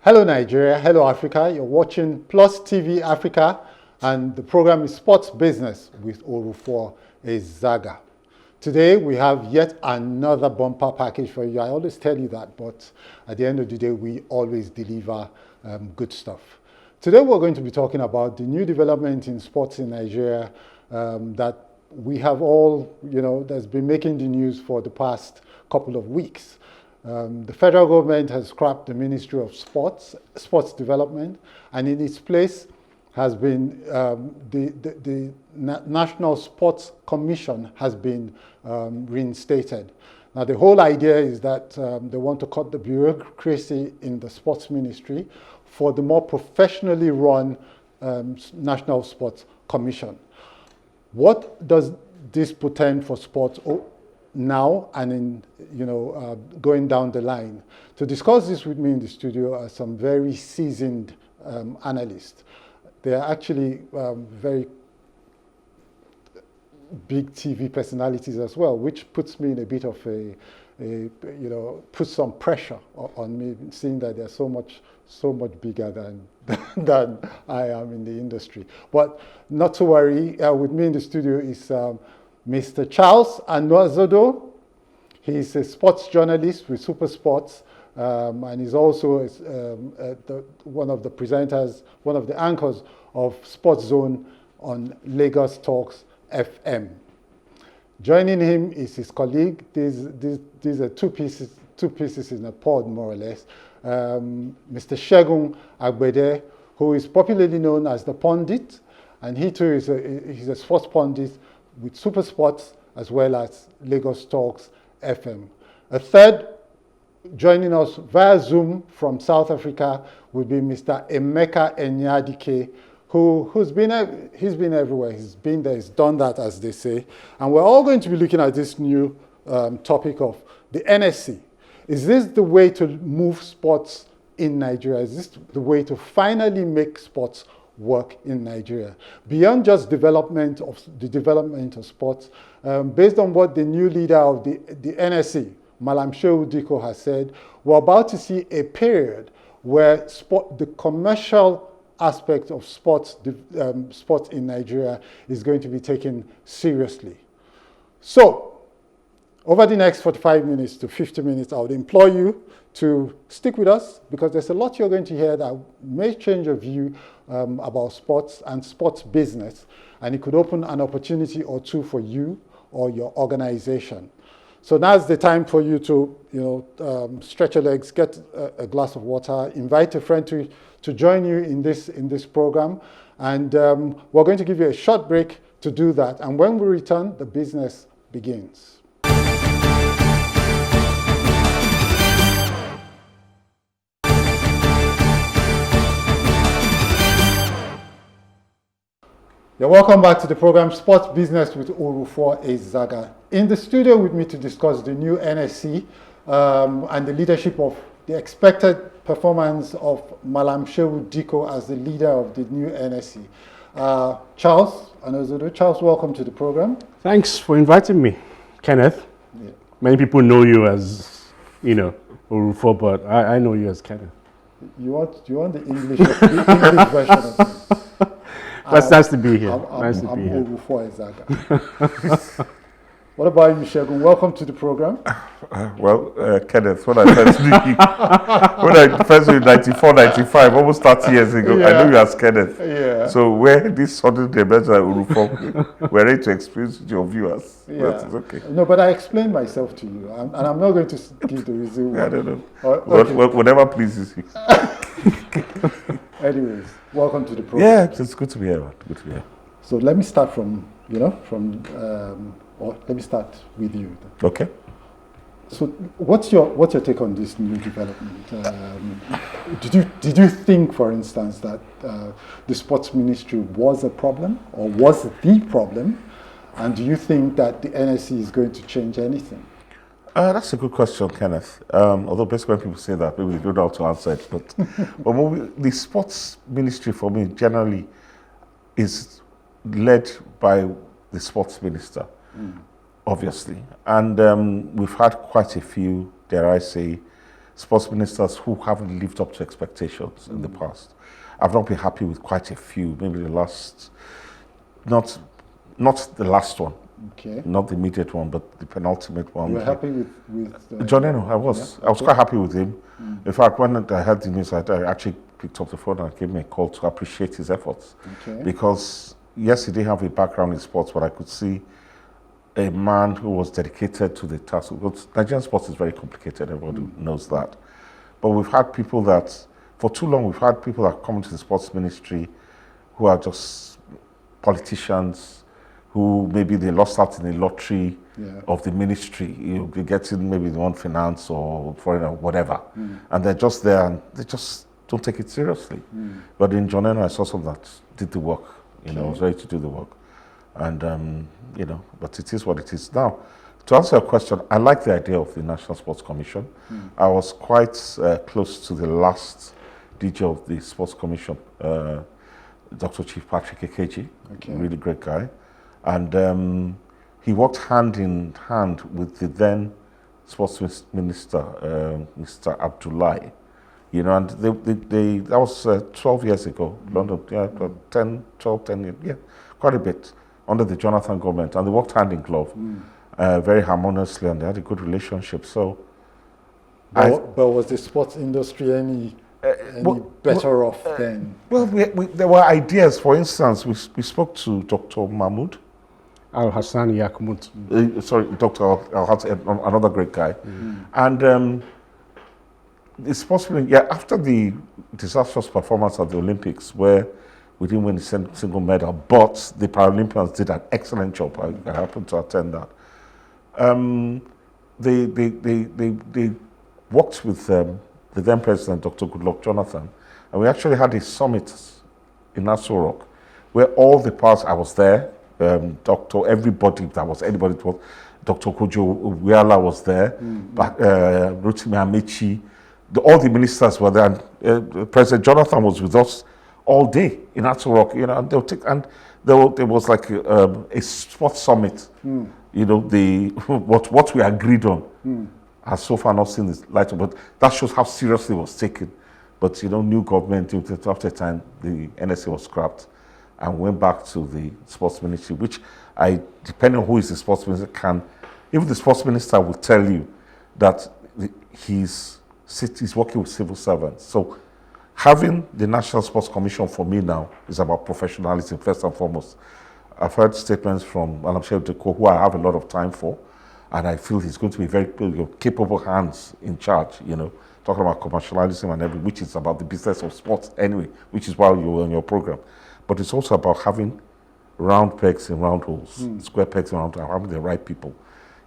Hello Nigeria, hello Africa. You're watching Plus TV Africa and the program is Sports Business with Orufuo Ezaga. Today we have yet another bumper package for you. I always tell you that, but at the end of the day we always deliver good stuff. Today we're going to be talking about the new development in sports in Nigeria that we have all, that's been making the news for the past couple of weeks. The federal government has scrapped the Ministry of Sports Development, and in its place has been the National Sports Commission has been reinstated. Now, the whole idea is that they want to cut the bureaucracy in the sports ministry for the more professionally run National Sports Commission. What does this portend for sports now and in going down the line? To discuss this with me in the studio are some very seasoned analysts. They are actually very big TV personalities as well, which puts me in a bit of puts some pressure on me, seeing that they're so much bigger than I am in the industry. But not to worry, with me in the studio is Mr. Charles Anazodo. He's a sports journalist with SuperSport, and he's also one of the presenters, one of the anchors of Sports Zone on Lagos Talks FM. Joining him is his colleague. These are two pieces in a pod, more or less. Mr. Segun Agbede, who is popularly known as the pundit, and he too he's a sports pundit with SuperSport as well as Lagos Talks FM. A third joining us via Zoom from South Africa will be Mr. Emeka Enyadike, he's been everywhere. He's been there, he's done that, as they say. And we're all going to be looking at this new topic of the NSC. Is this the way to move sports in Nigeria? Is this the way to finally make sports work in Nigeria? Beyond just the development of sports, based on what the new leader of the NSC, Malam Shehu Diko, has said, we're about to see a period where the commercial aspect of sports in Nigeria is going to be taken seriously. So, over the next 45 minutes to 50 minutes, I would implore you to stick with us because there's a lot you're going to hear that may change your view about sports and sports business, and it could open an opportunity or two for you or your organization. So now's the time for you to, stretch your legs, get a glass of water, invite a friend to join you in this program, and we're going to give you a short break to do that. And when we return, the business begins. You're welcome back to the program Sports Business with Orufuo Ezaga. In the studio with me to discuss the new NSC and the leadership of the expected performance of Malam Shehu Diko as the leader of the new NSC. Charles Anazodo. Charles, welcome to the program. Thanks for inviting me, Kenneth. Yeah. Many people know you as, Orufuo, but I know you as Kenneth. You want the English version of it? That's nice to be here. I'm Orufuo Ezaga. What about you, Segun? Welcome to the program. Kenneth, when I first knew you 94, 95, almost 30 years ago, yeah. I knew you as Kenneth. Yeah. So where this sudden debate like Orufuo, we're ready to experience your viewers. Yeah. But it's okay. No, but I explained myself to you, and I'm not going to give the reason why. I don't know. Okay. Whatever pleases you. Anyways, welcome to the program. Yeah, it's good to be here, man. Good to be here. So let me start let me start with you. Okay. So what's your take on this new development? Did you think, for instance, that the sports ministry was a problem or was the problem? And do you think that the NSC is going to change anything? That's a good question, Kenneth. Although basically when people say that, maybe they don't know how to answer it. But, the sports ministry for me generally is led by the sports minister, obviously. And we've had quite a few, dare I say, sports ministers who haven't lived up to expectations in the past. I've not been happy with quite a few, maybe the last, not the last one, Okay. not the immediate one, but the penultimate one. You were happy with John Eno, I was. Yeah? I was quite happy with him. In fact, when I heard the news, I actually picked up the phone and gave me a call to appreciate his efforts. Okay. Because, yes, he didn't have a background in sports, but I could see a man who was dedicated to the task. Because Nigerian sports is very complicated, everybody knows that. But we've had people that, for too long, we've had people that come into the sports ministry who are just politicians, who maybe they lost out in the lottery of the ministry. You get in maybe they want finance or foreign or whatever. And they're just there and they just don't take it seriously. But in John Eno, I saw some that did the work, was ready to do the work. And, but it is what it is. Now, to answer your question, I like the idea of the National Sports Commission. I was quite close to the last DG of the Sports Commission, Dr. Chief Patrick Ekeji, really great guy. And he worked hand in hand with the then sports minister, Mr. Abdullahi. And that was 12 years ago, London, 10 years, quite a bit, under the Jonathan government. And they worked hand in glove, very harmoniously, and they had a good relationship. So, but was the sports industry any better off then? Well, there were ideas. For instance, we spoke to Dr. Mahmoud. Al-Hassan Yakmut. Dr. Al-Hassan, another great guy. And it's possible, after the disastrous performance at the Olympics, where we didn't win a single medal, but the Paralympians did an excellent job. I happened to attend that. They worked with the then President, Dr. Goodluck Jonathan, and we actually had a summit in Aso where all the parts, I was there, everybody that was anybody, it was Dr. Kojo Uwiala was there, Rotimi Amechi, all the ministers were there, and President Jonathan was with us all day in Aso and there was like a sports summit. What we agreed on has so far not seen this light, but that shows how seriously it was taken. But new government, after a time, the NSA was scrapped and went back to the sports ministry, which depending on who is the sports minister, even the sports minister will tell you that he's working with civil servants. So having the National Sports Commission for me now is about professionalism first and foremost. I've heard statements from Madam Sheldeko, who I have a lot of time for, and I feel he's going to be very capable hands in charge, talking about commercialism and everything, which is about the business of sports anyway, which is why you're on your program. But it's also about having round pegs in round holes, square pegs in round holes, having the right people.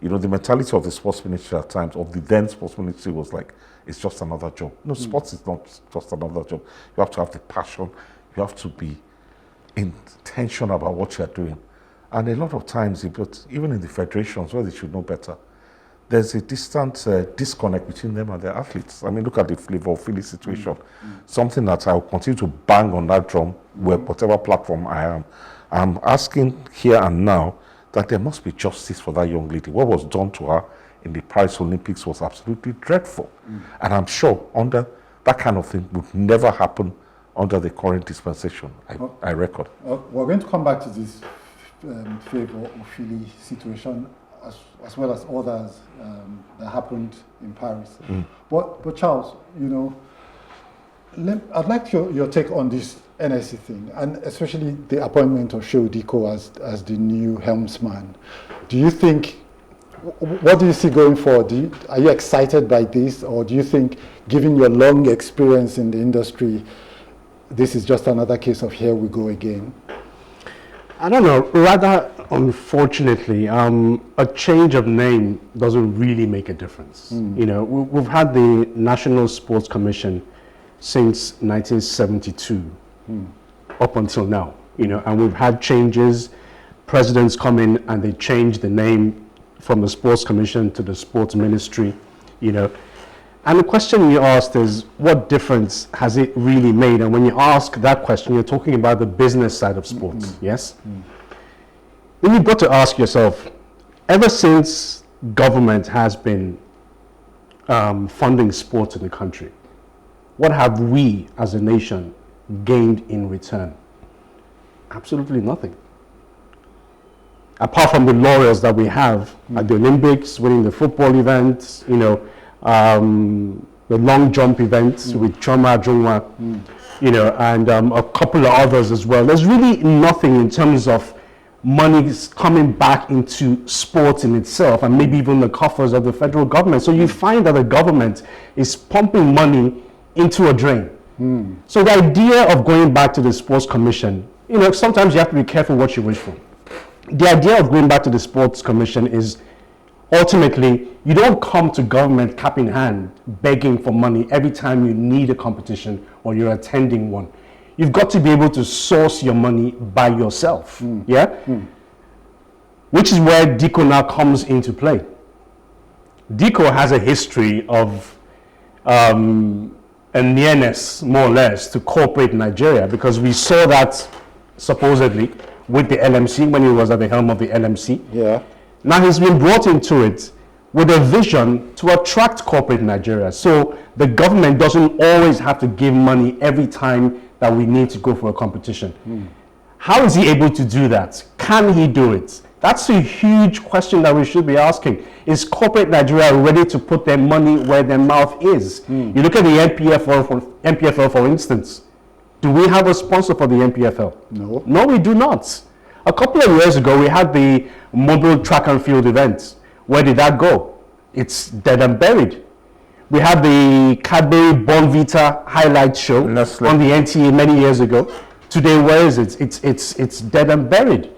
The mentality of the sports ministry at times, of the then sports ministry, was like, it's just another job. No, sports is not just another job. You have to have the passion. You have to be intentional about what you're doing. And a lot of times, even in the federations where they should know better, there's a distant disconnect between them and their athletes. I mean, look at the Flavor Philly situation. Something that I'll continue to bang on that drum, whatever platform I am. I'm asking here and now that there must be justice for that young lady. What was done to her in the Paris Olympics was absolutely dreadful. And I'm sure under that kind of thing would never happen under the current dispensation, I reckon. We're going to come back to this Favour Philly situation as well as others that happened in Paris. But Charles, I'd like your take on this NSC thing, and especially the appointment of Shehu Diko as the new helmsman. What do you see going forward? Are you excited by this, or do you think, given your long experience in the industry, this is just another case of here we go again? I don't know. Rather, unfortunately, a change of name doesn't really make a difference. We've had the National Sports Commission since 1972 up until now. And we've had changes. Presidents come in and they change the name from the Sports Commission to the Sports Ministry. And the question you asked is, what difference has it really made? And when you ask that question, you're talking about the business side of sports, yes? Then you've got to ask yourself, ever since government has been funding sports in the country, what have we as a nation gained in return? Absolutely nothing. Apart from the laurels that we have at the Olympics, winning the football events, the long jump events with Choma Jungwa, and a couple of others as well. There's really nothing in terms of money coming back into sports in itself, and maybe even the coffers of the federal government. So you find that the government is pumping money into a drain. So the idea of going back to the Sports Commission, sometimes you have to be careful what you wish for. The idea of going back to the Sports Commission is ultimately, you don't come to government cap in hand begging for money every time you need a competition or you're attending one. You've got to be able to source your money by yourself, which is where DICO now comes into play. DICO has a history of a nearness, more or less, to corporate Nigeria, because we saw that supposedly with the LMC when he was at the helm of the LMC. Yeah. Now he's been brought into it with a vision to attract corporate Nigeria. So the government doesn't always have to give money every time that we need to go for a competition. How is he able to do that? Can he do it? That's a huge question that we should be asking. Is corporate Nigeria ready to put their money where their mouth is? You look at the MPFL, for instance. Do we have a sponsor for the MPFL? No. No, we do not. A couple of years ago, we had the mobile track and field event. Where did that go? It's dead and buried. We had the Cadbury Bonvita highlight show on the NTA many years ago. Today, where is it? It's dead and buried.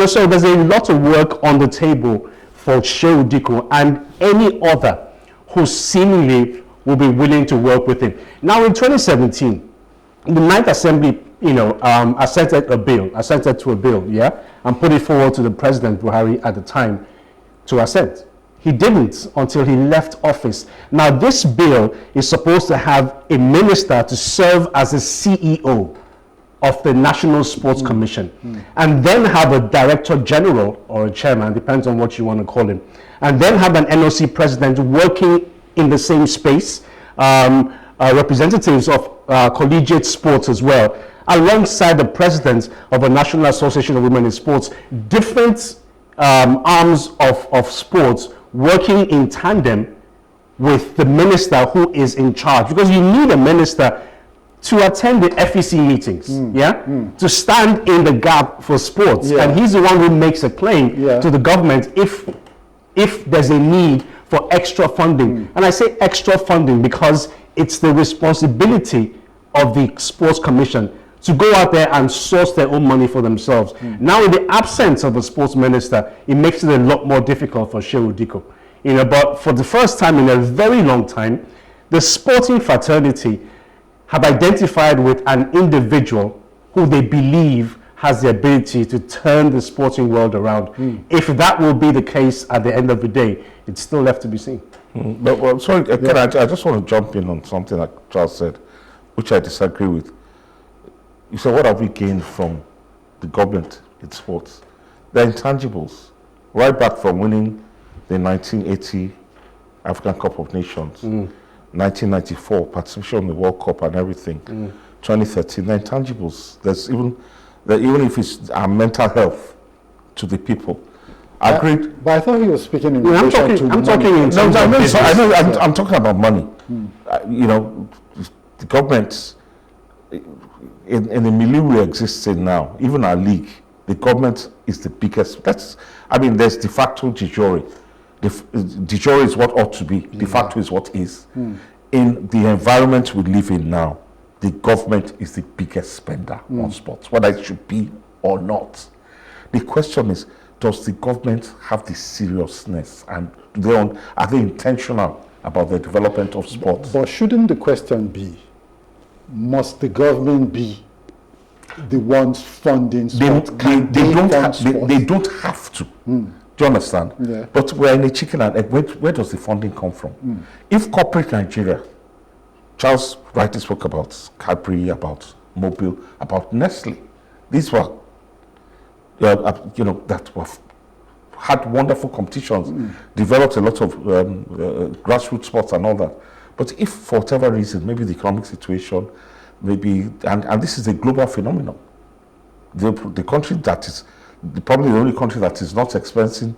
So there's a lot of work on the table for Shehu Diko and any other who seemingly will be willing to work with him. Now, in 2017, the Ninth Assembly, assented to a bill, and put it forward to the President Buhari at the time to assent. He didn't until he left office. Now, this bill is supposed to have a minister to serve as a CEO of the National Sports Commission, and then have a Director General or a Chairman, depends on what you want to call him, and then have an NOC President working in the same space, representatives of collegiate sports as well, alongside the President of the National Association of Women in Sports, different arms of sports working in tandem with the minister who is in charge, because you need a minister to attend the FEC meetings, to stand in the gap for sports, and he's the one who makes a claim to the government if there's a need for extra funding. And I say extra funding because it's the responsibility of the Sports Commission to go out there and source their own money for themselves. Now, in the absence of a sports minister, it makes it a lot more difficult for Shehu Diko. But for the first time in a very long time, the sporting fraternity have identified with an individual who they believe has the ability to turn the sporting world around. If that will be the case at the end of the day, it's still left to be seen. But sorry, I just want to jump in on something that Charles said, which I disagree with. You said, what have we gained from the government in sports? The intangibles, right back from winning the 1980 African Cup of Nations, 1994 participation in the World Cup and everything, 2013, the intangibles. There's even if it's our mental health to the people. Agreed. But I thought he was speaking in relation to I'm talking in terms of business. I'm talking about money. The government, in the milieu we exist in now, even our league, the government is the biggest. There's de facto de jure. De jure is what ought to be. De facto is what is. In the environment we live in now, the government is the biggest spender on sports, whether it should be or not. The question is, does the government have the seriousness, and are they intentional about the development of sports? But shouldn't the question be, must the government be the ones funding sports? They don't have to. Do you understand? Yeah. But we're in a chicken and egg. Where does the funding come from? If corporate Nigeria, Charles rightly spoke about Cadbury, about Mobile, about Nestle, these were, that were had wonderful competitions, developed a lot of grassroots sports and all that. But if for whatever reason, maybe the economic situation, maybe, and this is a global phenomenon, the country that is probably the only country that is not experiencing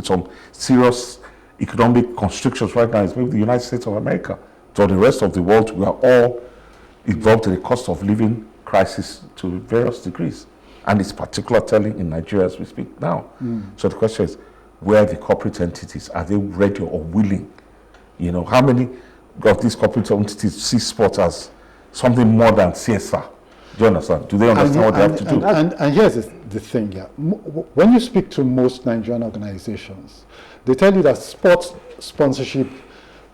some serious economic constrictions right now is maybe the United States of America. So the rest of the world, we are all involved in a cost of living crisis to various degrees. And it's particularly telling in Nigeria as we speak now. So the question is, where are the corporate entities? Are they ready or willing? You know, how many of these corporate entities see sports as something more than CSR? Do you understand? Do they understand what they have to do? And here's the thing, yeah. When you speak to most Nigerian organizations, they tell you that sports sponsorship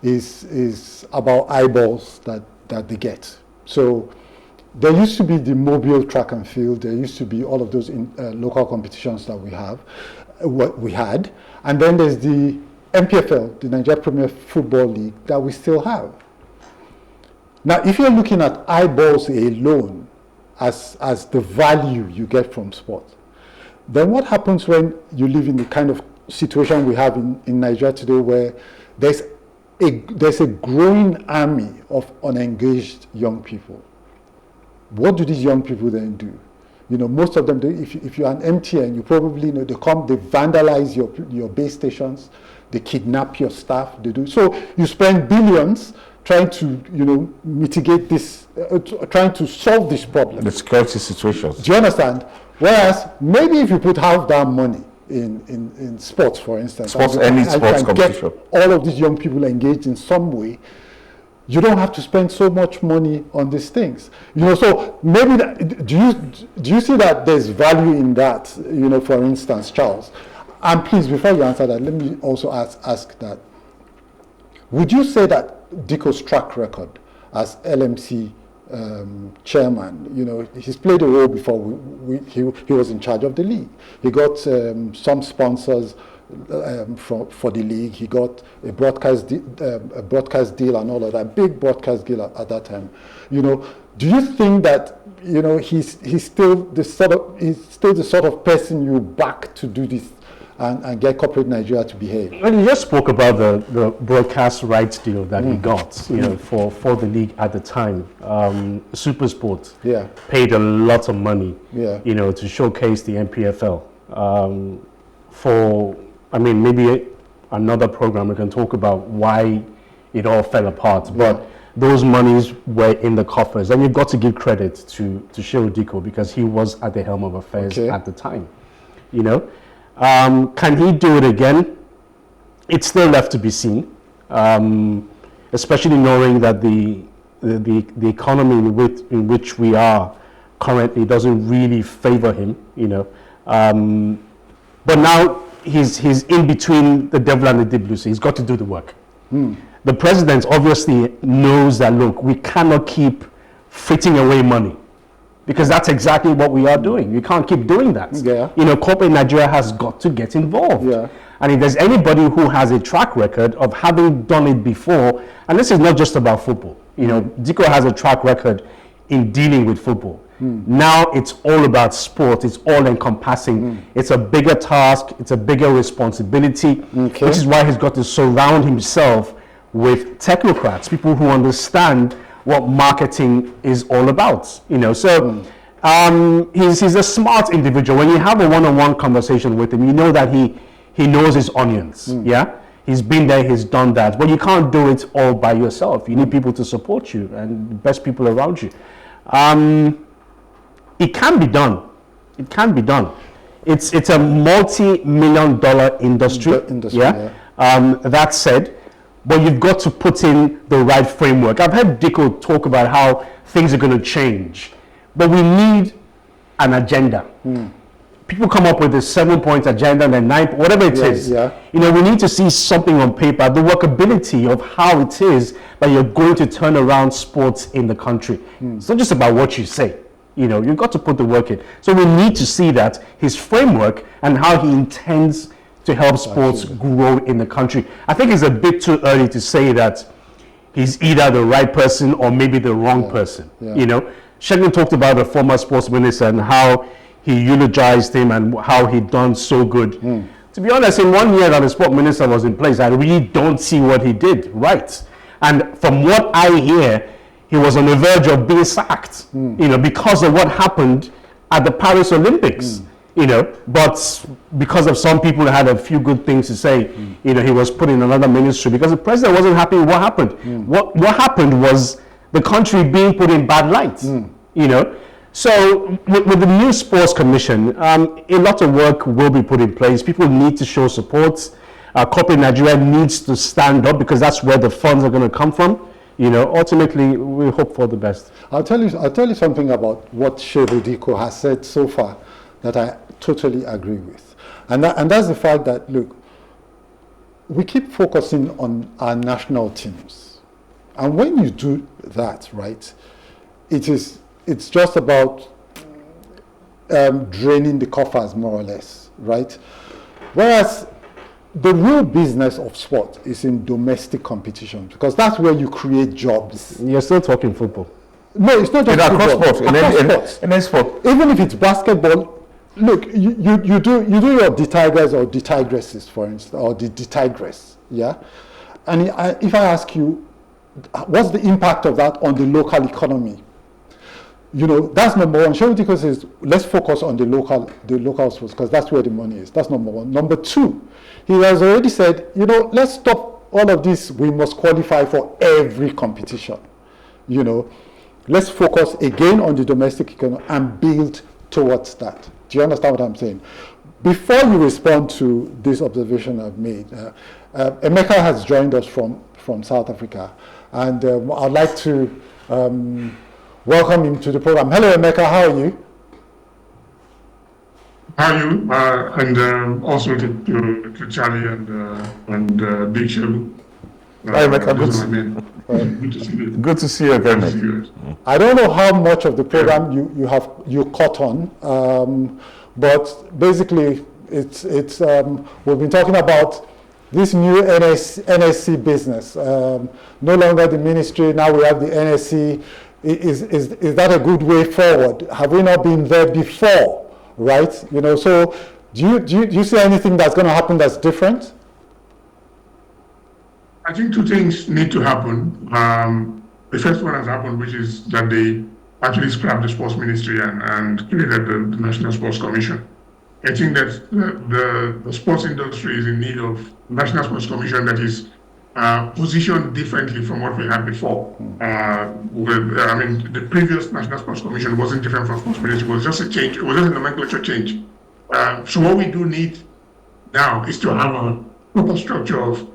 is about eyeballs that they get. So there used to be the mobile track and field. There used to be all of those local competitions that we had. And then there's the MPFL, the Nigeria Premier Football League, that we still have. Now, if you're looking at eyeballs alone as the value you get from sport, then what happens when you live in the kind of situation we have in Nigeria today, where there's a growing army of unengaged young people? What do these young people then do? You know, most of them, if you're an MTN, you probably know they vandalize your base stations, they kidnap your staff, they do. So you spend billions trying to, mitigate this, trying to solve this problem. The security situations. Do you understand? Whereas maybe if you put half that money in sports, for instance, any sports competition, get all of these young people engaged in some way, you don't have to spend so much money on these things. So maybe do you see that there's value in that? For instance, Charles. And please, before you answer that, let me also ask that. Would you say that Diko's track record as LMC chairman, he's played a role before he was in charge of the league. He got some sponsors for the league. He got a broadcast deal and all of that, big broadcast deal at that time. Do you think that he's still the sort of person you back to do this and get corporate Nigeria to behave? Well, you just spoke about the broadcast rights deal that he got, for the league at the time. SuperSport paid a lot of money, to showcase the MPFL. Maybe another program we can talk about why it all fell apart. But those monies were in the coffers, and you've got to give credit to Shehu Diko because he was at the helm of affairs at the time. Can he do it again? It's still left to be seen, especially knowing that the economy in which we are currently doesn't really favor him. But now he's in between the devil and the deep blue sea. He's got to do the work. The president obviously knows that, look, we cannot keep fritting away money, because that's exactly what we are doing. You can't keep doing that. Corporate Nigeria has got to get involved. And if there's anybody who has a track record of having done it before, and this is not just about football, Diko has a track record in dealing with football. Now it's all about sport. It's all encompassing. It's a bigger task. It's a bigger responsibility, which is why he's got to surround himself with technocrats, people who understand what marketing is all about. So he's a smart individual. When you have a one-on-one conversation with him, you know that he knows his onions. He's been there, he's done that. But you can't do it all by yourself. You need people to support you and the best people around you. It can be done. It can be done. It's a multi-million-dollar industry. That said, but you've got to put in the right framework. I've heard Diko talk about how things are going to change, but we need an agenda. People come up with a 7-point agenda and a 9, whatever it is. We need to see something on paper, the workability of how it is that you're going to turn around sports in the country. It's not just about what you say. You've got to put the work in. So we need to see that, his framework, and how he intends to help sports grow in the country. I think it's a bit too early to say that he's either the right person or maybe the wrong person. Segun talked about the former sports minister and how he eulogized him and how he'd done so good. to be honest, in 1 year that the sport minister was in place, I really don't see what he did right. And from what I hear, he was on the verge of being sacked, because of what happened at the Paris Olympics. But because of some people who had a few good things to say, he was put in another ministry because the president wasn't happy with what happened. What happened was the country being put in bad light, So with the new sports commission, a lot of work will be put in place. People need to show support. Corporate Nigeria needs to stand up because that's where the funds are going to come from. Ultimately, we hope for the best. I'll tell you something about what Segun Diko has said so far that I totally agree with. And that's the fact that, look, we keep focusing on our national teams. And when you do that, right, it's just about draining the coffers, more or less, right? Whereas the real business of sport is in domestic competition, because that's where you create jobs. You're still talking football. No, it's not just football. In any sport. Even if it's basketball, look, you do your D-Tigers or D-Tigresses, for instance, or the D-Tigress, yeah? And if I ask you, what's the impact of that on the local economy? That's number one. Segun Diko says, let's focus on the local sports, because that's where the money is. That's number one. Number two, he has already said, let's stop all of this. We must qualify for every competition. Let's focus again on the domestic economy and build towards that. Do you understand what I'm saying? Before you respond to this observation I've made, Emeka has joined us from South Africa, and I'd like to welcome him to the program. Hello, Emeka, how are you? How are you? And also to Charlie and Big Show. Hi, Emeka, good to see you again. I don't know how much of the program you caught on, but basically it's we've been talking about this new NSC business. No longer the ministry, now we have the NSC. Is that a good way forward? Have we not been there before, right? So do you see anything that's going to happen that's different? I think two things need to happen. The first one has happened, which is that they actually scrapped the sports ministry and created the National Sports Commission. I think that the sports industry is in need of a National Sports Commission that is positioned differently from what we had before. The previous National Sports Commission wasn't different from sports ministry. It was just a change. It was just a nomenclature change. So what we do need now is to have a proper structure of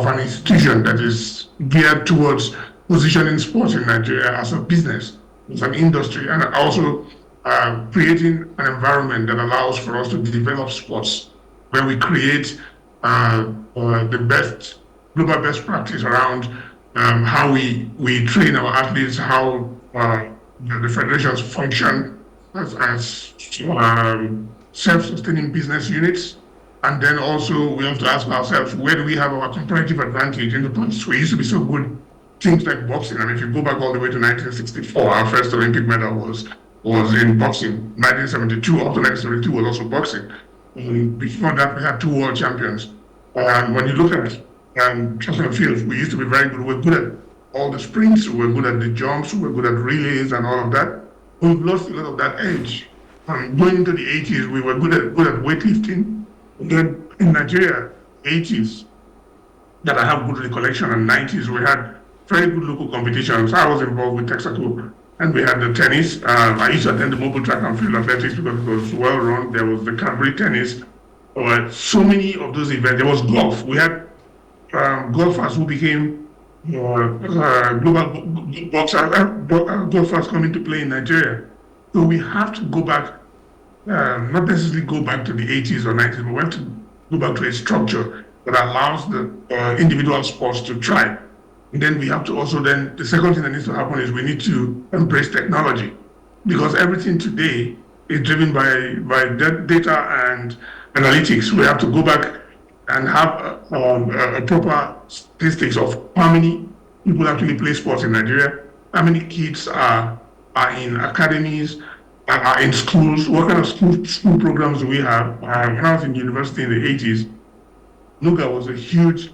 an institution that is geared towards positioning sports in Nigeria as a business, as an industry, and also creating an environment that allows for us to develop sports, where we create the global best practice around how we train our athletes, how the federations function as self-sustaining business units. And then also we have to ask ourselves, where do we have our comparative advantage in the past? We used to be so good, things like boxing. I mean, if you go back all the way to 1964, our first Olympic medal was in boxing. 1972 up to 1972 was also boxing. Before that, we had 2 world champions. When you look at track and field, we used to be very good. We're good at all the sprints, we're good at the jumps, we're good at relays and all of that. We've lost a lot of that edge. Going into the 80s, we were good at weightlifting. Then in Nigeria, 80s, that I have good recollection, and 90s, we had very good local competitions. I was involved with Texaco, and we had the tennis. I used to attend the mobile track and field athletics because it was well run. There was the Cadbury tennis. There were so many of those events. There was golf. We had golfers who became global golfers coming to play in Nigeria. So we have to go back. Not necessarily go back to the 80s or 90s, but we have to go back to a structure that allows the individual sports to thrive. And then we have to also the second thing that needs to happen is we need to embrace technology, because everything today is driven by data and analytics. We have to go back and have a proper statistics of how many people actually play sports in Nigeria, how many kids are in academies, in schools, what kind of school programs do we have? When I was in university in the 80s, Nuga was a huge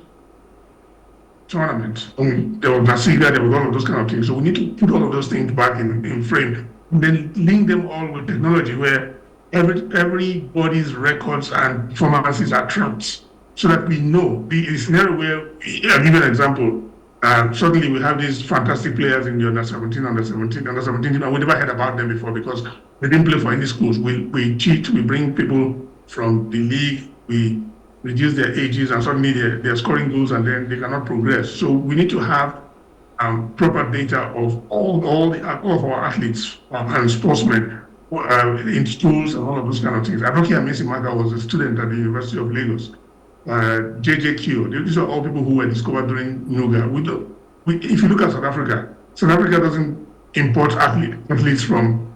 tournament. There was Nasiga, there was all of those kind of things. So we need to put all of those things back in frame, and then link them all with technology where everybody's records and performances are tracked, so that we know the scenario where, I'll give you an example. Suddenly we have these fantastic players in the under 17, and we never heard about them before because they didn't play for any schools. We cheat, we bring people from the league, we reduce their ages, and suddenly they're scoring goals and then they cannot progress. So we need to have proper data of all of our athletes and sportsmen in schools and all of those kind of things. Adoki Amesimaka was a student at the University of Lagos. JJQ, these are all people who were discovered during Nuga. If you look at South Africa doesn't import athletes from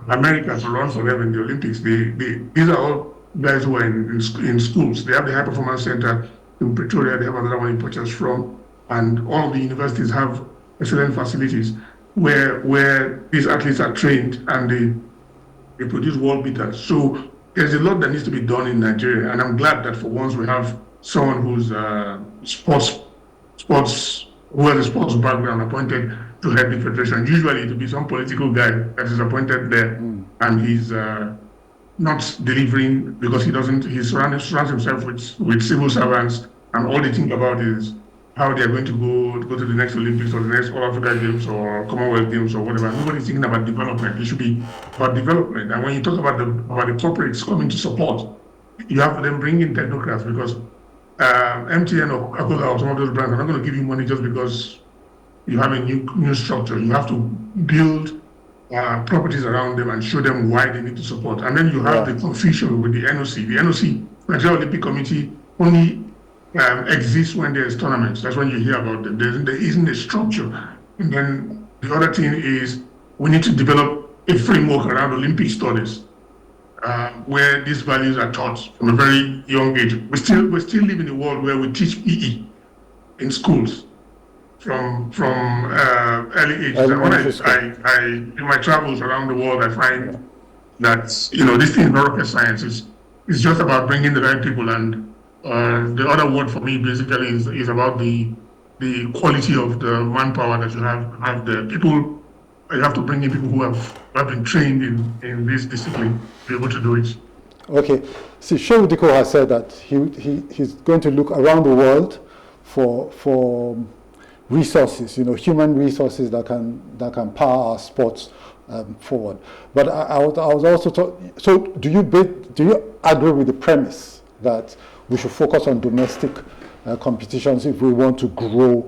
America to run for them in the Olympics. These are all guys who are in schools. They have the High Performance Center in Pretoria, they have another one in Potchefstroom, and all of the universities have excellent facilities where these athletes are trained and they produce world beaters. So there's a lot that needs to be done in Nigeria, and I'm glad that for once we have someone who's sports who has a sports background appointed to head the federation. Usually it will be some political guy that is appointed there, and he's not delivering because he surrounds himself with civil servants, and all they think about is how they are going to go to the next Olympics or the next All Africa Games or Commonwealth Games or whatever. Nobody's thinking about development. It should be about development. And when you talk about the corporates coming to support, you have to then bring in technocrats, because MTN or Coca-Cola or some of those brands are not going to give you money just because you have a new structure. You have to build properties around them and show them why they need to support. And then you have the confusion with the NOC. The NOC, Nigeria Olympic Committee, only exists when there's tournaments. That's when you hear about them. There isn't a structure. And then the other thing is we need to develop a framework around Olympic studies where these values are taught from a very young age. We still live in a world where we teach PE in schools from early age. And when I in my travels around the world, I find that this thing is not rocket science. It's just about bringing the right people, and the other word for me basically is about the quality of the manpower that you have the people. You have to bring in people who have been trained in this discipline to be able to do it. Okay. See, Shehu Diko has said that he's going to look around the world for resources, human resources that can power our sports forward. But I was also so do you agree with the premise that we should focus on domestic competitions if we want to grow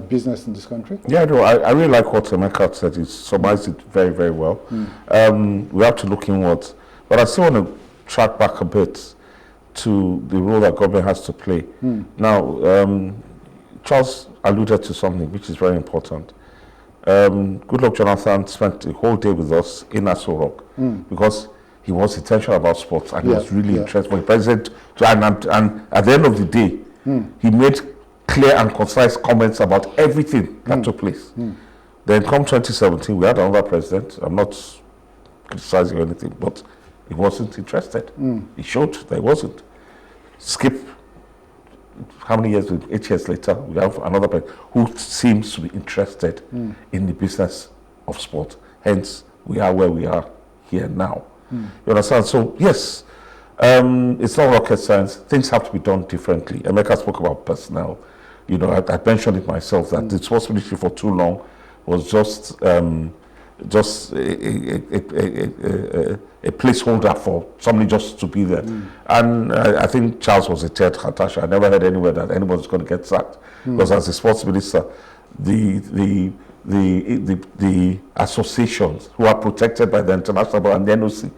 business in this country? Yeah, no, I really like what Emeka said. He summarized it very, very well. We have to look inwards. But I still want to track back a bit to the role that government has to play. Now, Charles alluded to something which is very important. Goodluck Jonathan spent the whole day with us in Anazodo because he was intentional about sports and he was really interested for the president. And at the end of the day, he made clear and concise comments about everything that took place. Then come 2017, we had another president. I'm not criticizing anything, but he wasn't interested. He showed that he wasn't. Skip, how many years, 8 years later, we have another president who seems to be interested in the business of sport. Hence, we are where we are here now. You understand? So, yes, it's not rocket science. Things have to be done differently. Emeka spoke about personnel. I mentioned it myself that the sports ministry for too long was just a placeholder for somebody just to be there. And I think Charles was a third Hatasha. I never heard anywhere that anyone was going to get sacked. Because as the sports minister, the associations who are protected by the international and the NOC,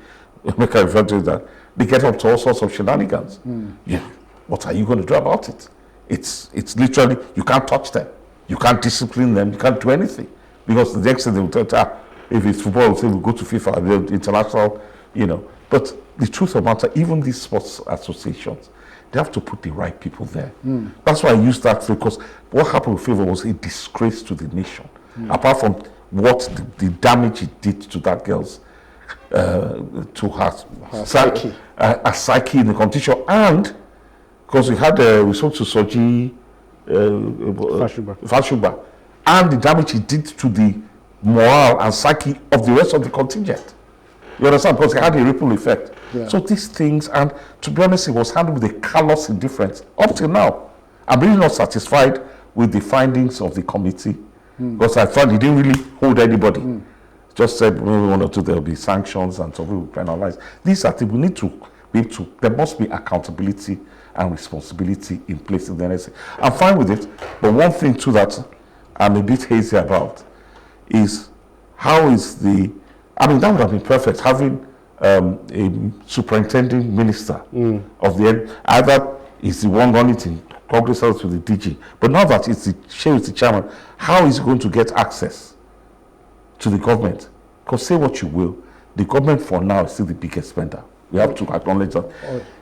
Emeka referred to that, they get up to all sorts of shenanigans. What are you going to do about it? It's literally, you can't touch them. You can't discipline them. You can't do anything. Because the next thing they will tell if it's football, they'll say we'll go to FIFA, the international, But the truth of the matter, even these sports associations, they have to put the right people there. That's why I used that because what happened with FIFA was a disgrace to the nation. Apart from what the damage it did to that girl's, to her psyche. A psyche in the competition. And because we spoke to Soji Fashuba, and the damage it did to the morale and psyche of the rest of the contingent. You understand? Because it had a ripple effect. Yeah. So these things, and to be honest, it was handled with a callous indifference up till now. I'm really not satisfied with the findings of the committee, because I thought it didn't really hold anybody. Just said maybe 1 or 2 there will be sanctions and so we will penalize. These are things we need to be able to. There must be accountability and responsibility in place in the NSA. I'm fine with it, but one thing too that I'm a bit hazy about is how is the. I mean, that would have been perfect, having a superintending minister of the either is the one running it in Congress or to the DG. But now that it's the chairman, how is he going to get access to the government? Because say what you will, the government for now is still the biggest spender. We have to acknowledge that.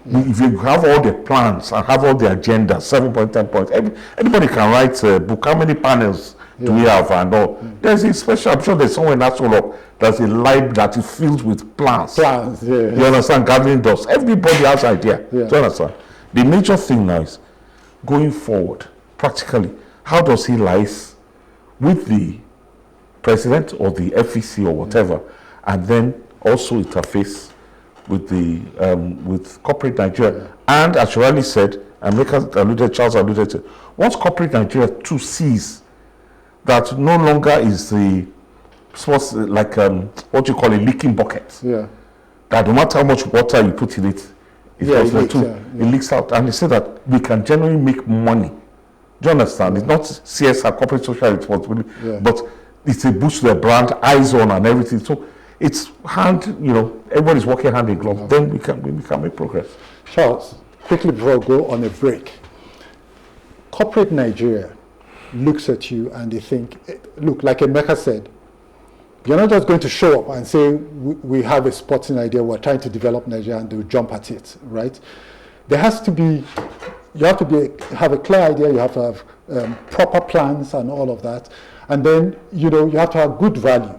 If you have all the plans and have all the agendas, 7 point, 10 points, anybody can write a book. How many panels do we have and all? There's a special, I'm sure there's somewhere in that solo, there's a library that is filled with plans. You understand? Gathering dust. Everybody has idea. Do you understand? The major thing now is going forward, practically, how does he liaise with the president or the FEC or whatever, and then also interface with the with corporate Nigeria. And as you already said, and Charles alluded to, once corporate Nigeria too sees that no longer is the sports like what you call a leaking bucket. Yeah. That no matter how much water you put in it, it leaks out. And they say that we can generally make money. Do you understand? It's not CSR, corporate social responsibility, but it's a boost to the brand, eyes on and everything. So it's everybody's working hand in glove. Then we can make progress. Charles, quickly before we go on a break, corporate Nigeria looks at you and they think, look, like Emeka said, you're not just going to show up and say, we have a sporting idea, we're trying to develop Nigeria, and they'll jump at it, right? There has to be, you have to have a clear idea, you have to have proper plans and all of that. And then, you have to have good value.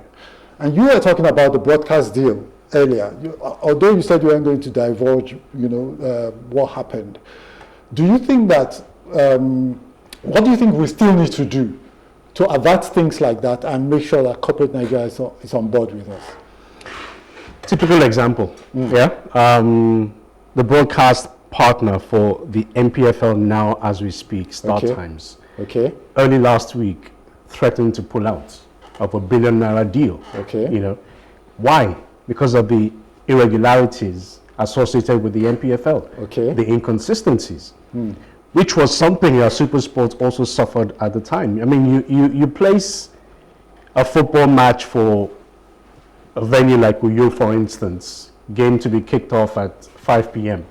And you were talking about the broadcast deal earlier. Although you said you weren't going to divulge, what happened. Do you think that, what do you think we still need to do to avert things like that and make sure that corporate Nigeria is on board with us? Typical example, the broadcast partner for the MPFL now as we speak, Star Times, early last week threatened to pull out of a $1 billion deal. Why? Because of the irregularities associated with the MPFL, the inconsistencies, which was something that SuperSport also suffered at the time. I mean, you place a football match for a venue like Uyo, for instance, game to be kicked off at 5 p.m.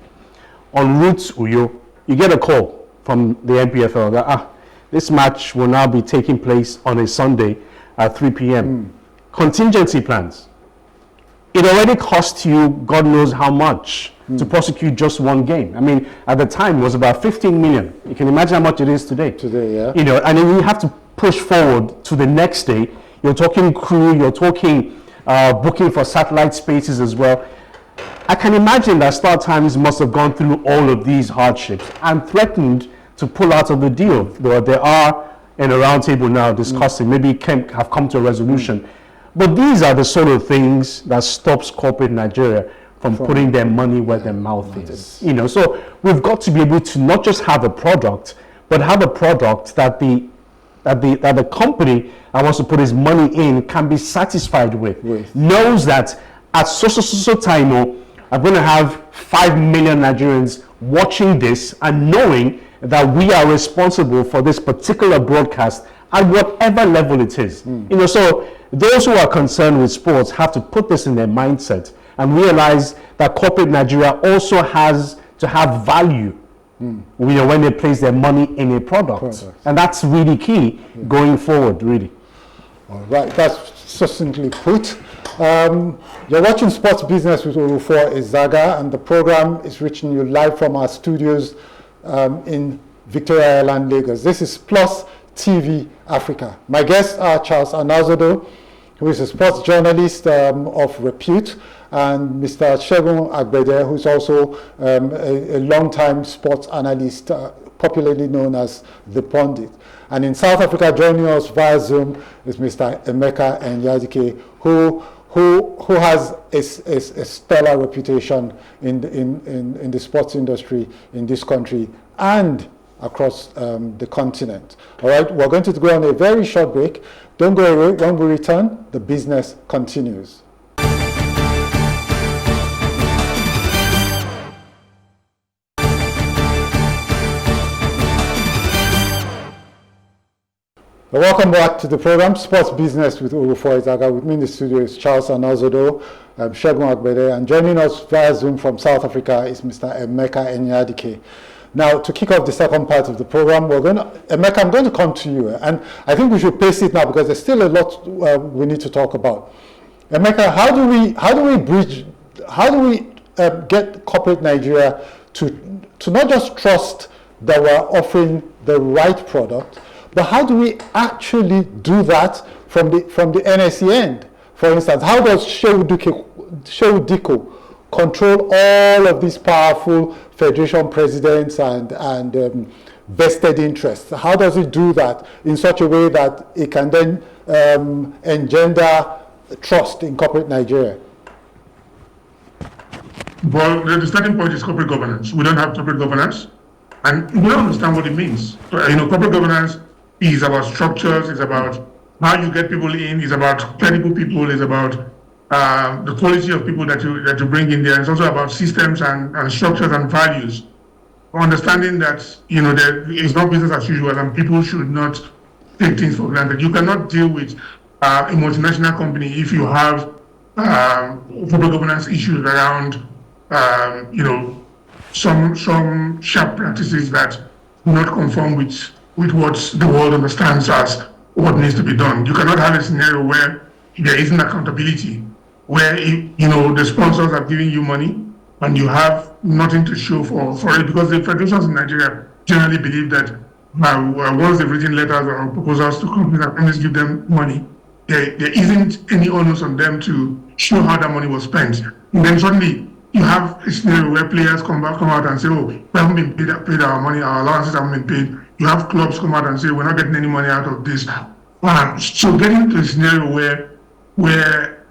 En route to Uyo, you get a call from the MPFL that this match will now be taking place on a Sunday at 3 p.m. Contingency plans. It already cost you God knows how much to prosecute just one game. I mean, at the time it was about 15 million. You can imagine how much it is today. And then you have to push forward to the next day. You're talking crew, you're talking booking for satellite spaces as well. I can imagine that Star Times must have gone through all of these hardships and threatened to pull out of the deal. They are in a round table now discussing, maybe have come to a resolution. But these are the sort of things that stops corporate Nigeria from putting their money where their mouth is. So we've got to be able to not just have a product, but have a product that the company that wants to put his money in can be satisfied with. Knows that at so time, I'm going to have 5 million Nigerians watching this and knowing that we are responsible for this particular broadcast at whatever level it is. So those who are concerned with sports have to put this in their mindset and realize that corporate Nigeria also has to have value when they place their money in a product. And that's really key going forward, really. All right, that's succinctly put. You're watching Sports Business with Orufuo Ezaga, and the program is reaching you live from our studios in Victoria Island, Lagos. This is Plus TV Africa. My guests are Charles Anazodo, who is a sports journalist of repute, and Mr. Segun Agbede, who's also a long-time sports analyst, popularly known as the pundit. And in South Africa, joining us via Zoom is Mr. Emeka Enyadike, who has a stellar reputation in the sports industry in this country and across the continent. All right, we're going to go on a very short break. Don't go away. When we return, the business continues. Welcome back to the program, Sports Business with Orufuo Ezaga. With me in the studio is Charles Anazodo, Segun Agbede, and joining us via Zoom from South Africa is Mr. Emeka Enyadike. Now, to kick off the second part of the program, Emeka, I'm going to come to you, and I think we should pace it now because there's still a lot we need to talk about. Emeka, how do we get corporate Nigeria to not just trust that we're offering the right product, but how do we actually do that from the NSE end? For instance, how does Segun Diko control all of these powerful federation presidents and vested interests? How does it do that in such a way that it can then engender trust in corporate Nigeria? Well, the starting point is corporate governance. We don't have corporate governance, and we don't understand what it means. Corporate governance is about structures, it's about how you get people in, it's about credible people, it's about the quality of people that you bring in there. It's also about systems and structures and values. Understanding that it's not business as usual and people should not take things for granted. You cannot deal with a multinational company if you have corporate governance issues around some sharp practices that do not conform with what the world understands as what needs to be done. You cannot have a scenario where there isn't accountability, where the sponsors are giving you money and you have nothing to show for it, because the federations in Nigeria generally believe that once they've written letters or proposals to companies and companies give them money, there isn't any onus on them to show how that money was spent. And then suddenly you have a scenario where players come out and say, oh, we haven't been paid our money, our allowances haven't been paid. You have clubs come out and say, we're not getting any money out of this. So getting to a scenario where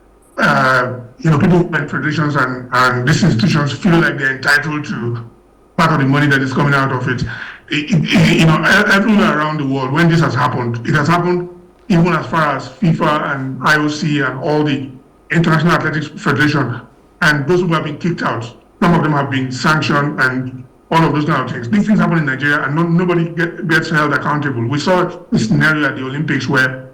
people and federations and these institutions feel like they're entitled to part of the money that is coming out of it. Everywhere around the world, when this has happened, it has happened even as far as FIFA and IOC and all the International Athletics Federation, and those who have been kicked out. Some of them have been sanctioned and all of those kind of things. These things happen in Nigeria and nobody gets held accountable. We saw a scenario at the Olympics where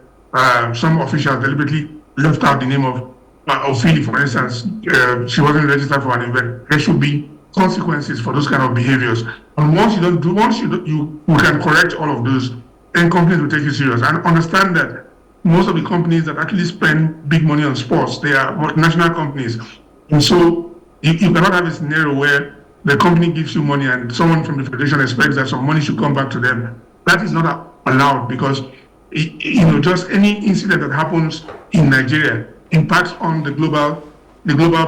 some officials deliberately left out the name of Ophelia, for instance. She wasn't registered for an event. There should be consequences for those kind of behaviors. And once you can correct all of those, then companies will take you serious. And understand that most of the companies that actually spend big money on sports, they are multinational companies. And so you cannot have a scenario where the company gives you money and someone from the federation expects that some money should come back to them. That is not allowed, because just any incident that happens in Nigeria impacts on the global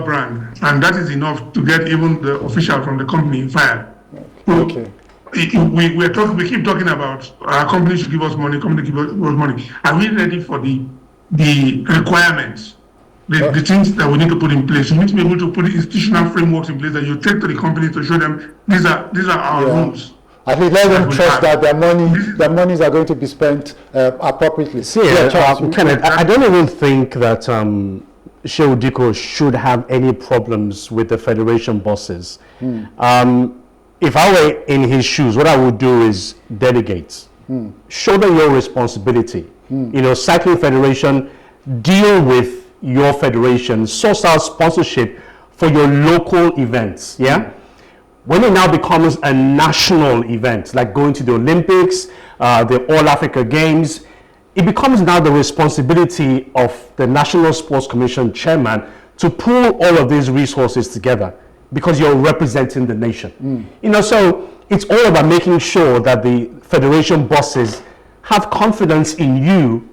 brand, and that is enough to get even the official from the company fired. Okay. We keep talking about our company should give us money. Company give us money. Are we ready for the requirements? The things that we need to put in place. We need to be able to put institutional frameworks in place that you take to the companies to show them these are our rules. At least let them trust that their monies are going to be spent appropriately. Kenneth, I don't even think that Segun Diko should have any problems with the federation bosses. If I were in his shoes, what I would do is delegate. Shoulder your responsibility. Cycling federation, deal with your federation, source out sponsorship for your local events. When it now becomes a national event, like going to the Olympics, the All Africa Games, it becomes now the responsibility of the National Sports Commission chairman to pull all of these resources together, because you're representing the nation. So it's all about making sure that the federation bosses have confidence in you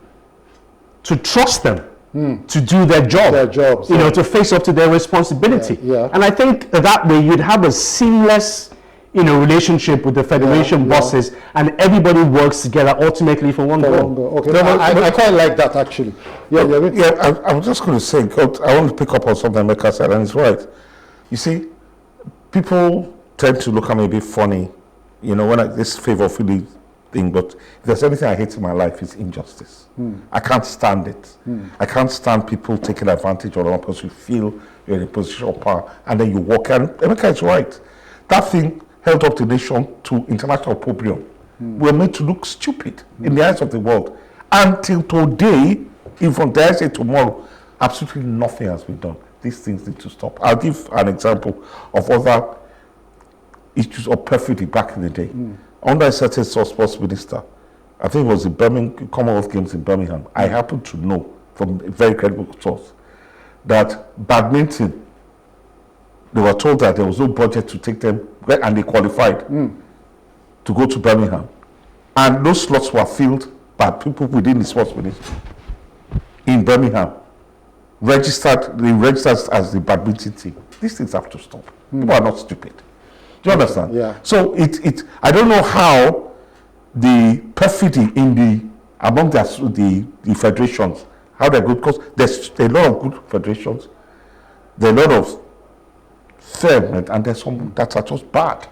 to trust them to do their job, jobs, to face up to their responsibility. Yeah. And I think that way you'd have a seamless, relationship with the federation bosses, and everybody works together ultimately for one goal. Okay, I quite like that actually. I was just going to say, I want to pick up on something Emeka said, and it's right. You see, people tend to look at me a bit funny, when this favor feeling thing, but if there's anything I hate in my life, it's injustice. I can't stand it. I can't stand people taking advantage of one person. You feel you're in a position of power, and then you walk, and Emeka is right. That thing held up the nation to international opprobrium. We're made to look stupid in the eyes of the world. Until today, even dare I say tomorrow, absolutely nothing has been done. These things need to stop. I'll give an example of other issues of perfidy back in the day. Under a certain sports minister, I think it was the Commonwealth Games in Birmingham, I happen to know from a very credible source that badminton, they were told that there was no budget to take them, and they qualified to go to Birmingham. And those slots were filled by people within the sports ministry in Birmingham, registered as the badminton team. These things have to stop. People are not stupid. Do you understand? Yeah. So I don't know how the perfidy among the federations, how they're good, because there's a lot of good federations, there are a lot of firm, and there's some that are just bad.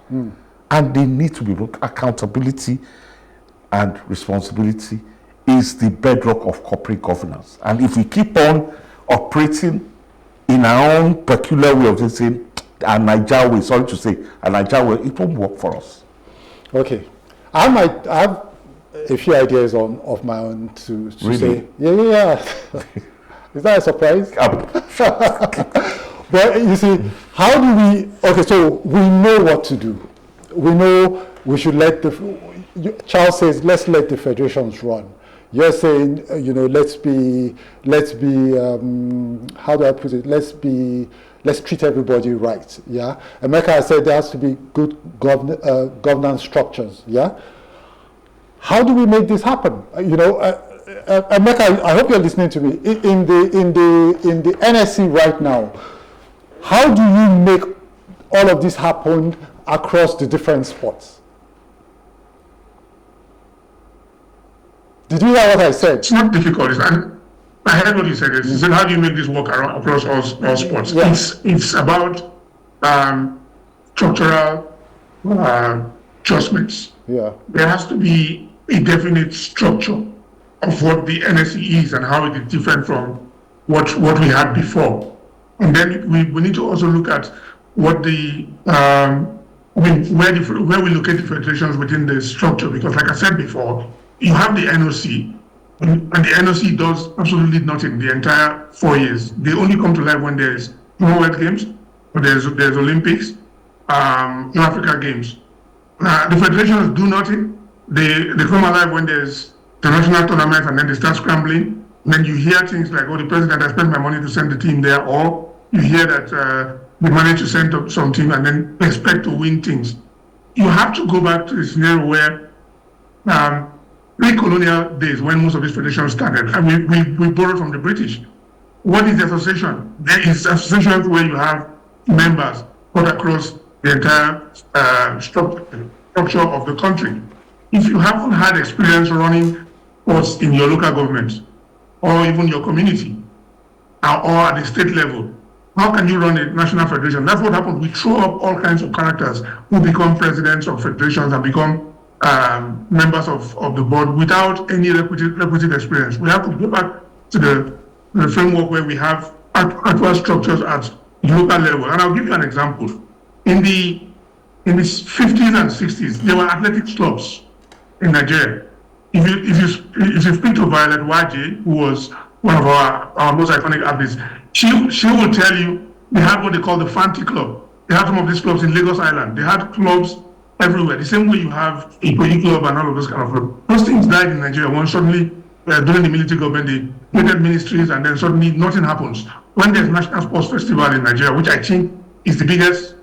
And they need to be accountability and responsibility is the bedrock of corporate governance. And if we keep on operating in our own peculiar way of saying, a Niger way, sorry to say, a Niger way, it won't work for us. Okay. I have a few ideas of my own to Really? say. Yeah. Is that a surprise? But you see, how do we, okay, so we know what to do. We know we should Charles says, let's let the federations run. You're saying, let's be, how do I put it? Let's treat everybody right, yeah? Emeka said there has to be good governance structures, yeah? How do we make this happen? Emeka, I hope you're listening to me. In the NSC right now, how do you make all of this happen across the different sports? Did you hear what I said? It's not difficult. I heard what you said. You said, how do you make this work across all sports? Yeah. It's about structural adjustments. Yeah. There has to be a definite structure of what the NSE is and how it is different from what we had before. And then we need to also look at what where we locate the federations within the structure, because like I said before, you have the NOC, and the NOC does absolutely nothing the entire 4 years. They only come to life when there's Commonwealth Games, or there's Olympics, Africa Games. The federations do nothing. They come alive when there's the national tournament, and then they start scrambling. And then you hear things like, the president has spent my money to send the team there, or you hear that they managed to send up some team and then expect to win things. You have to go back to the scenario where pre-colonial days, when most of these federations started, and we borrowed from the British. What is the association? There is associations where you have members put across the entire structure of the country. If you haven't had experience running sports in your local government, or even your community, or at the state level, how can you run a national federation? That's what happens. We throw up all kinds of characters who become presidents of federations and become members of the board without any requisite experience. We have to go back to the framework where we have actual structures at the local level. And I'll give you an example. In the 50s and 60s, there were athletics clubs in Nigeria. If you speak to Violet Waje, who was one of our most iconic athletes, she will tell you they had what they call the Fanti Club. They had some of these clubs in Lagos Island. They had clubs everywhere. The same way you have a Ikoyi club and all of those kind of clubs. Those things died in Nigeria. When suddenly, during the military government, they created ministries, and then suddenly nothing happens. When there's National Sports Festival in Nigeria, which I think is the biggest,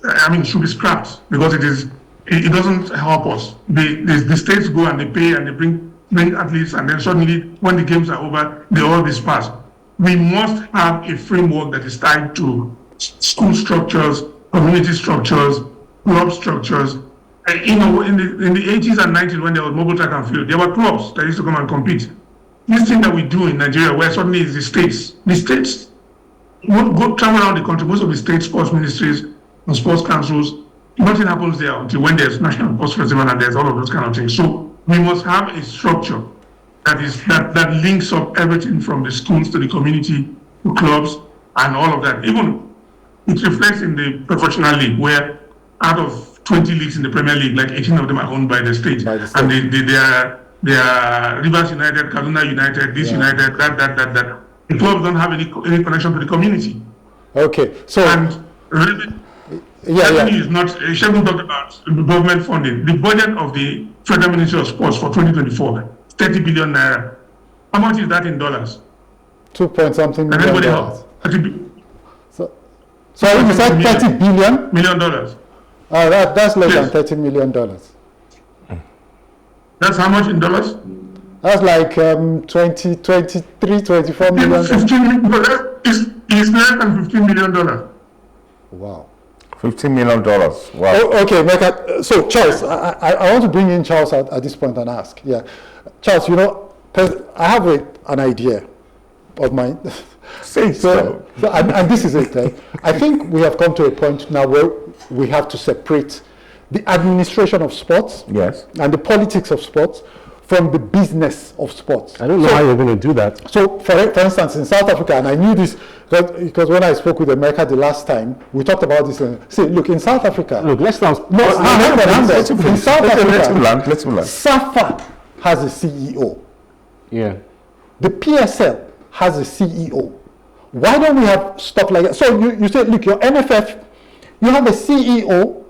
it should be scrapped, because it doesn't help us. The states go and they pay and they bring athletes, and then suddenly when the games are over, they all disperse. we must have a framework that is tied to school structures, community structures, club structures. And, in the 80s and 90s, when there was mobile track and field, there were clubs that used to come and compete. This thing that we do in Nigeria, where suddenly is the states go travel around the country, most of the state sports ministries and sports councils, nothing happens there until when there's National Sports Festival and there's all of those kind of things. So we must have a structure that links up everything from the schools to the community, to clubs, and all of that. Even it reflects in the professional league, where out of 20 leagues in the Premier League, like 18 of them are owned by the state. And they are Rivers United, Kaduna United, this United, that. The clubs don't have any connection to the community. Okay, so and revenue is not. Segun talked about government funding. The budget of the Federal Ministry of Sports for 2024, 30 billion naira. How much is that in dollars? 2.something million. Anybody Dollars. Else? So you said 30 billion? Million dollars. That's less than $30 million. That's how much in dollars? That's like 23, 24 million. 15 million. It's less than $15 million. Wow. $15 million. Wow. Okay, Mecca. So Charles, I want to bring in Charles at this point and ask. Yeah, Charles, I have an idea of mine. So and this is it. I think we have come to a point now where we have to separate the administration of sports, yes, and the politics of sports from the business of sports. I don't know how you're going to do that. So, for instance, in South Africa, and I knew this because when I spoke with Emeka the last time, we talked about this. See, look, in South Africa. Look, let's not. No, in South Africa, let's land. SAFA has a CEO. Yeah. The PSL has a CEO. Why don't we have stuff like that? So you say, look, your NFF, you have a CEO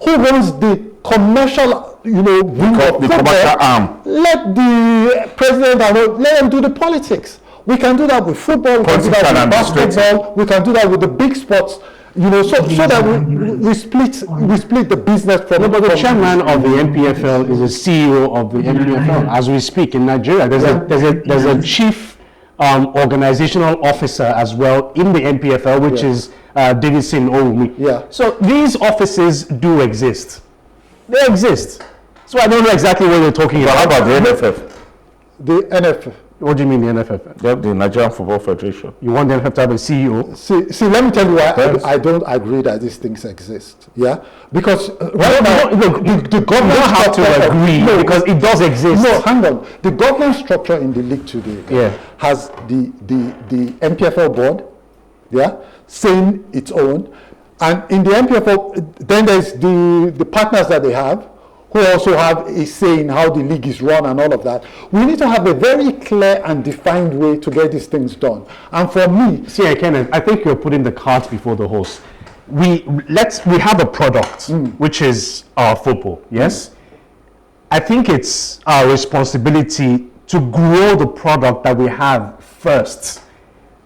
who runs the commercial, wing of the commercial arm. Let the president let them do the politics. We can do that with football. We can do that with basketball. We can do that with the big sports. So that we split the business from. But the chairman of the NPFL is the CEO of the NPFL as we speak in Nigeria. There's a chief organizational officer as well in the NPFL, which is Davidson Orumi. Yeah. So these offices do exist. They exist. So I don't know exactly what you're talking about. How about the NFF? The NFF. What do you mean the NFF? The Nigerian Football Federation. You want them to have a CEO? See, let me tell you why I don't agree that these things exist. Yeah, because right now the government don't have to agree because it does exist. No, hang on. The government structure in the league today has the MPFL board, saying its own, and in the MPFL, then there's the partners that they have, who also have a say in how the league is run and all of that. We need to have a very clear and defined way to get these things done. And for me, see, Kenneth, I think you're putting the cart before the horse. We have a product which is our football. Yes, I think it's our responsibility to grow the product that we have first,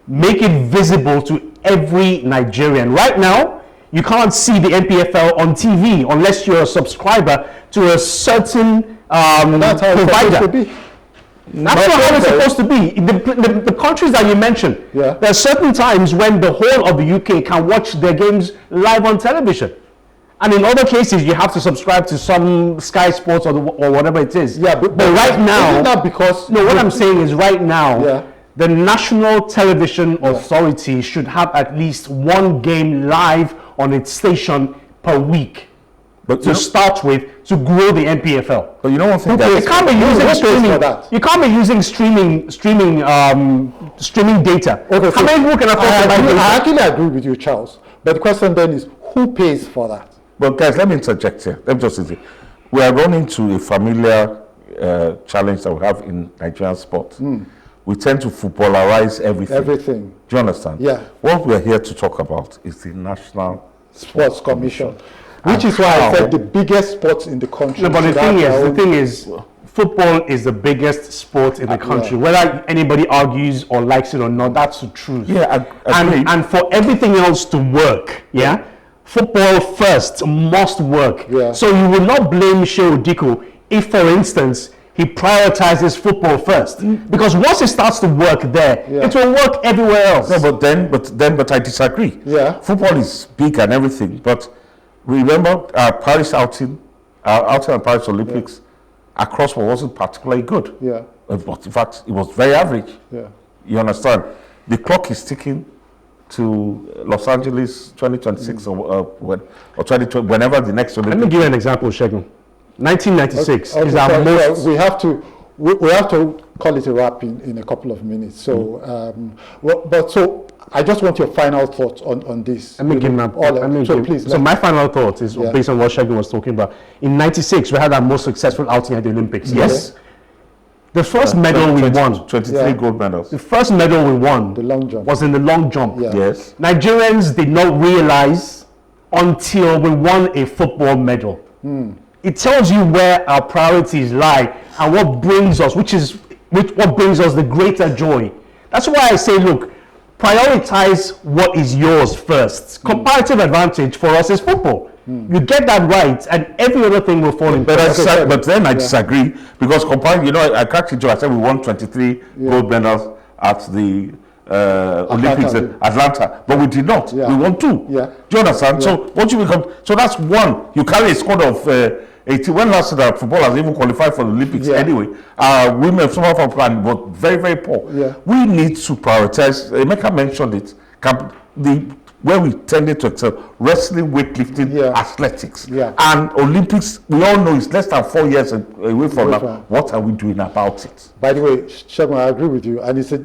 make it visible to every Nigerian. Right now, you can't see the NPFL on TV unless you're a subscriber to a certain provider. That's not how it's supposed to be. The countries that you mentioned, there are certain times when the whole of the UK can watch their games live on television. And in other cases, you have to subscribe to some Sky Sports or whatever it is. Yeah, but right now, isn't that because... No, what I'm saying is right now, the National Television Authority should have at least one game live on its station per week. But to start with, to grow the NPFL. But you know one thing, you can't be using streaming. You can't be using streaming data. Okay, how many people can afford to buy data? I actually agree with you, Charles. But the question then is, who pays for that? Well, guys, let me interject here. Let me just say, we are running to a familiar challenge that we have in Nigerian sport. We tend to footballerize everything. Do you understand? Yeah. What we are here to talk about is the National Sports Commission. Which is why I said the biggest sports in the country. No, but the thing is, football is the biggest sport in the country. Whether anybody argues or likes it or not, that's the truth. Yeah, and for everything else to work, football first must work. Yeah. So you will not blame Shehu Diko if, for instance, he prioritizes football first. Because once it starts to work there, Yeah. it will work everywhere else. No, but I disagree. Yeah. Football is big and everything, but remember our Paris outing, our outing at Paris Olympics, across wasn't particularly good. Yeah. But in fact, it was very average. Yeah. You understand? The clock is ticking to Los Angeles 2026 or 2020, whenever the next Let me Olympics. give you an example, Segun. 1996 Okay, is our so, most... we have to call it a wrap in a couple of minutes. So, so I just want your final thoughts on this. Let me give my, Please. so my final thought is based on what Segun was talking about. In 96, we had our most successful outing at the Olympics. Yes. The first medal we won, 23 gold medals. the first medal we won The long jump. was in the long jump. Yeah. Yes. Nigerians did not realize until we won a football medal. It tells you where our priorities lie and what brings us, what brings us the greater joy. That's why I say, look, prioritize what is yours first. Comparative advantage for us is football. You get that right, and every other thing will fall in place. But then I disagree, because comparing, I cracked it. I said we won 23 gold medals at the Olympics in Atlanta, but we did not. Yeah. We won 2. Yeah. Do you understand? Yeah. So what you become? So that's 1. You carry a squad of 80. When last year that footballers even qualified for the Olympics anyway? Women, some of our plan, but very, very poor. Yeah. We need to prioritize. Emeka mentioned it. Where we tended to excel: wrestling, weightlifting, athletics. Yeah. And Olympics, we all know it's less than 4 years away from now. from. What are we doing about it? By the way, Segun, I agree with you, and it's a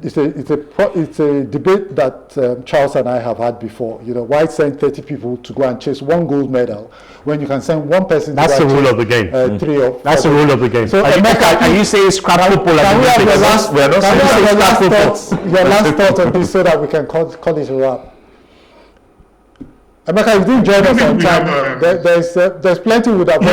debate that Charles and I have had before. Why send 30 people to go and chase 1 gold medal when you can send 1 person? That's to the go and rule chase, of the game. 3 or 4. That's the rule of the game. So, Are you saying scrap football at Can the we have Olympics? your last thoughts on this so that we can call it a wrap? Emeka, you didn't join us on time. There's plenty with that.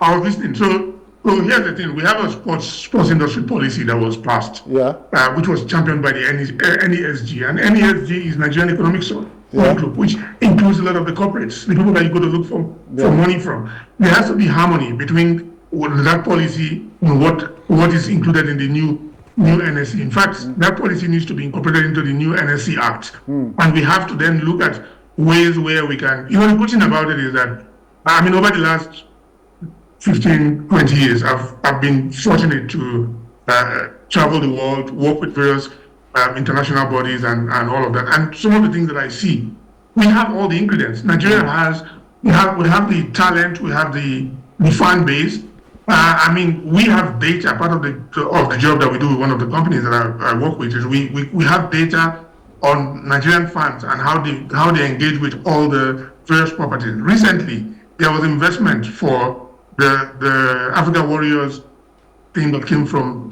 I was listening. So here's the thing: we have a sports industry policy that was passed, which was championed by the NESG, and NESG is Nigerian Economic Zone Group, which includes a lot of the corporates, the people that you go to look for money from. There has to be harmony between that policy and what is included in the new NSC. In fact, that policy needs to be incorporated into the new NSC Act. And we have to then look at ways where we can, the good thing about it is that, over the last 15, 20 years, I've been fortunate to travel the world, work with various international bodies and all of that. And some of the things that I see, we have all the ingredients. Nigeria we have the talent, we have the fan base. We have data. Part of the job that we do with one of the companies that I work with is we have data on Nigerian fans and how they engage with all the various properties. Recently, there was investment for the Africa Warriors team that came from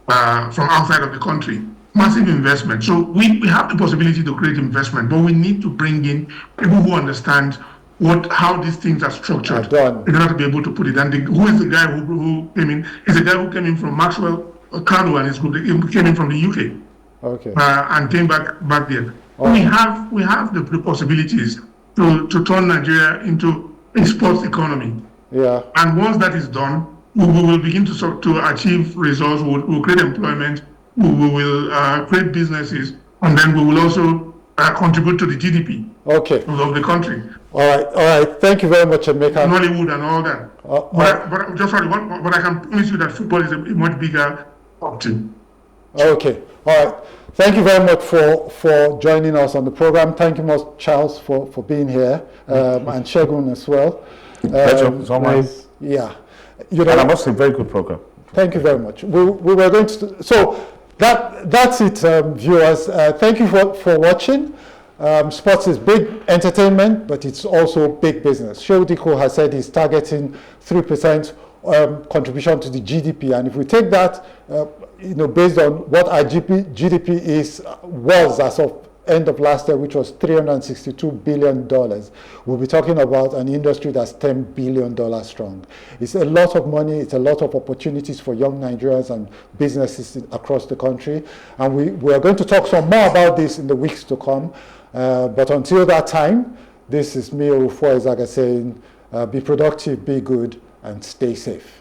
outside of the country. Massive investment. So we have the possibility to create investment, but we need to bring in people who understand how these things are structured in order to be able to put it. And who is the guy who came in? He's a guy who came in from Maxwell Cardo and his group. He came in from the UK. Okay. And came back there. We have the possibilities to turn Nigeria into a sports economy. Yeah. And once that is done, we will begin to achieve results. We'll create employment. We will create businesses, and then we will also contribute to the GDP of the country. All right. Thank you very much, Emeka. Hollywood and all that. But I can promise you that football is a much bigger option. Okay. All right. Thank you very much for joining us on the program. Thank you much, Charles, for being here, and Segun as well. Pleasure. It's all mine. Yeah. And I must say, very good program. Thank you very much. We were going to. So that's it, viewers. Thank you for watching. Sports is big entertainment, but it's also big business. Shehu Diko has said he's targeting 3% contribution to the GDP, and if we take that, based on what our GDP was as of end of last year, which was $362 billion, we'll be talking about an industry that's $10 billion strong. It's a lot of money, it's a lot of opportunities for young Nigerians and businesses across the country. And we are going to talk some more about this in the weeks to come. But until that time, this is me, Orufuo Ezaga, saying be productive, be good, and stay safe.